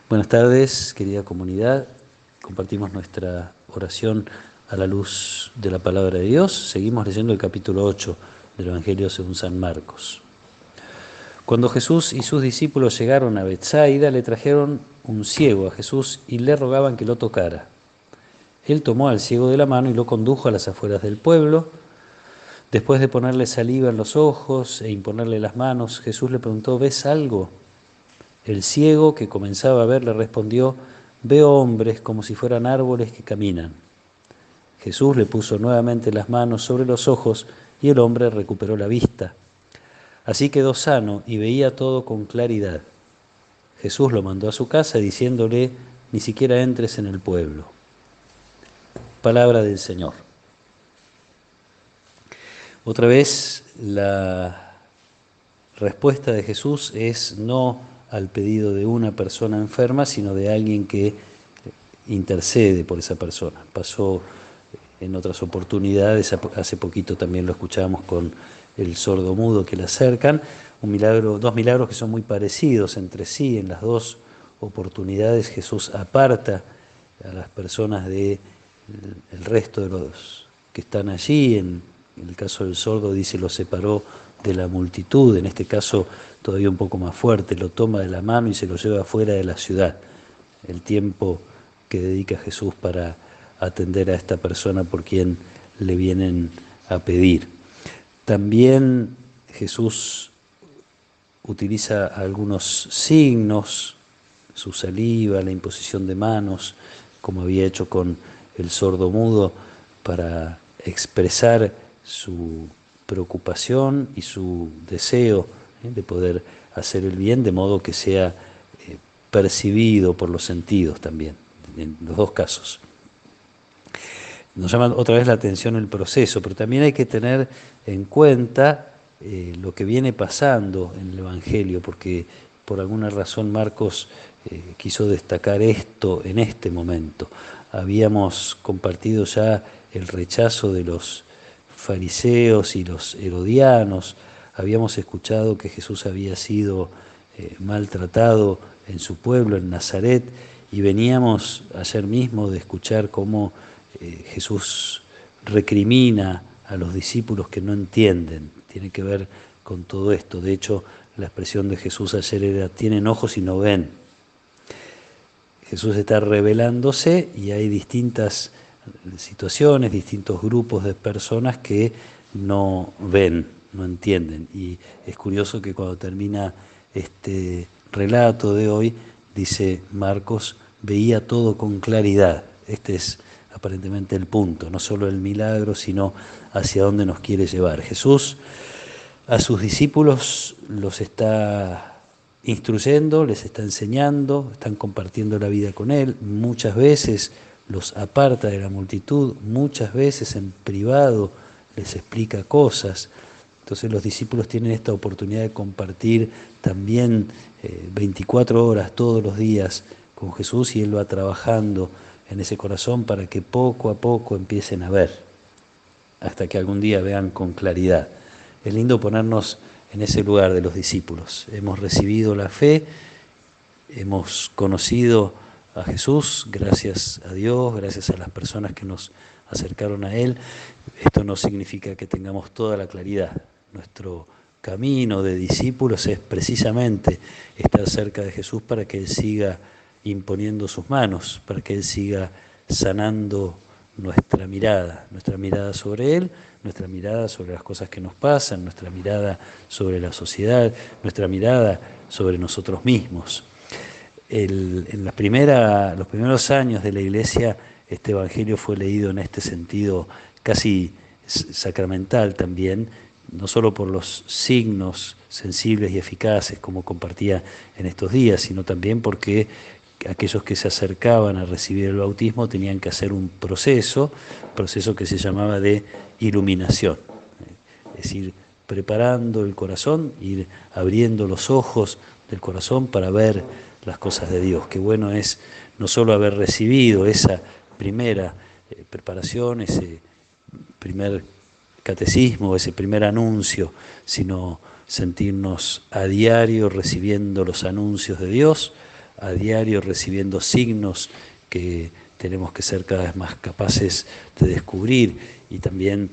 Buenas tardes, querida comunidad. Compartimos nuestra oración a la luz de la palabra de Dios. Seguimos leyendo el capítulo 8 del Evangelio según San Marcos. Cuando Jesús y sus discípulos llegaron a Betsaida, le trajeron un ciego a Jesús y le rogaban que lo tocara. Él tomó al ciego de la mano y lo condujo a las afueras del pueblo. Después de ponerle saliva en los ojos e imponerle las manos, Jesús le preguntó: ¿ves algo? El ciego, que comenzaba a ver, le respondió: veo hombres como si fueran árboles que caminan. Jesús le puso nuevamente las manos sobre los ojos y el hombre recuperó la vista. Así quedó sano y veía todo con claridad. Jesús lo mandó a su casa diciéndole: ni siquiera entres en el pueblo. Palabra del Señor. Otra vez la respuesta de Jesús es no al pedido de una persona enferma, sino de alguien que intercede por esa persona. Pasó en otras oportunidades, hace poquito también lo escuchábamos con el sordo mudo que le acercan, dos milagros que son muy parecidos entre sí. En las dos oportunidades Jesús aparta a las personas del resto de los que están allí. En el caso del sordo dice: lo separó de la multitud. En este caso todavía un poco más fuerte, lo toma de la mano y se lo lleva fuera de la ciudad. El tiempo que dedica Jesús para atender a esta persona por quien le vienen a pedir. También Jesús utiliza algunos signos, su saliva, la imposición de manos, como había hecho con el sordo mudo, para expresar su preocupación y su deseo de poder hacer el bien, de modo que sea percibido por los sentidos también, en los dos casos. Nos llama otra vez la atención el proceso, pero también hay que tener en cuenta lo que viene pasando en el Evangelio, porque por alguna razón Marcos quiso destacar esto en este momento. Habíamos compartido ya el rechazo de los fariseos y los herodianos, habíamos escuchado que Jesús había sido maltratado en su pueblo, en Nazaret, y veníamos ayer mismo de escuchar cómo Jesús recrimina a los discípulos que no entienden. Tiene que ver con todo esto. De hecho, la expresión de Jesús ayer era: tienen ojos y no ven. Jesús está revelándose y hay distintas situaciones, distintos grupos de personas que no ven, no entienden. Y es curioso que cuando termina este relato de hoy, dice Marcos: veía todo con claridad. Este es aparentemente el punto, no solo el milagro, sino hacia dónde nos quiere llevar. Jesús a sus discípulos los está instruyendo, les está enseñando, están compartiendo la vida con Él. Muchas veces los aparta de la multitud, muchas veces en privado les explica cosas. Entonces los discípulos tienen esta oportunidad de compartir también 24 horas todos los días con Jesús, y Él va trabajando en ese corazón para que poco a poco empiecen a ver, hasta que algún día vean con claridad. Es lindo ponernos en ese lugar de los discípulos. Hemos recibido la fe, hemos conocido a Jesús, gracias a Dios, gracias a las personas que nos acercaron a Él. Esto no significa que tengamos toda la claridad. Nuestro camino de discípulos es precisamente estar cerca de Jesús para que Él siga imponiendo sus manos, para que Él siga sanando nuestra mirada sobre Él, nuestra mirada sobre las cosas que nos pasan, nuestra mirada sobre la sociedad, nuestra mirada sobre nosotros mismos. En los primeros años de la Iglesia, este Evangelio fue leído en este sentido casi sacramental también, no solo por los signos sensibles y eficaces como compartía en estos días, sino también porque aquellos que se acercaban a recibir el bautismo tenían que hacer un proceso que se llamaba de iluminación, es decir, preparando el corazón, ir abriendo los ojos del corazón para ver las cosas de Dios. Qué bueno es no solo haber recibido esa primera preparación, ese primer catecismo, ese primer anuncio, sino sentirnos a diario recibiendo los anuncios de Dios, a diario recibiendo signos que tenemos que ser cada vez más capaces de descubrir y también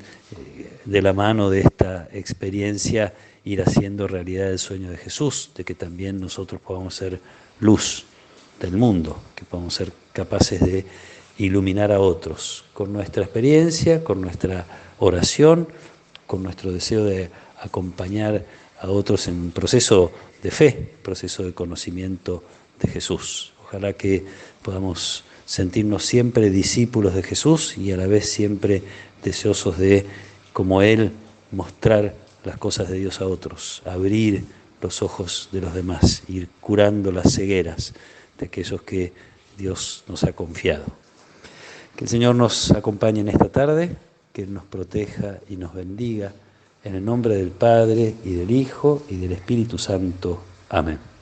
de la mano de esta experiencia ir haciendo realidad el sueño de Jesús, de que también nosotros podamos ser luz del mundo, que podamos ser capaces de iluminar a otros con nuestra experiencia, con nuestra oración, con nuestro deseo de acompañar a otros en un proceso de fe, proceso de conocimiento de Jesús. Ojalá que podamos sentirnos siempre discípulos de Jesús y a la vez siempre deseosos de, como Él, mostrar las cosas de Dios a otros, abrir los ojos de los demás, ir curando las cegueras de aquellos que Dios nos ha confiado. Que el Señor nos acompañe en esta tarde, que Él nos proteja y nos bendiga, en el nombre del Padre, y del Hijo, y del Espíritu Santo. Amén.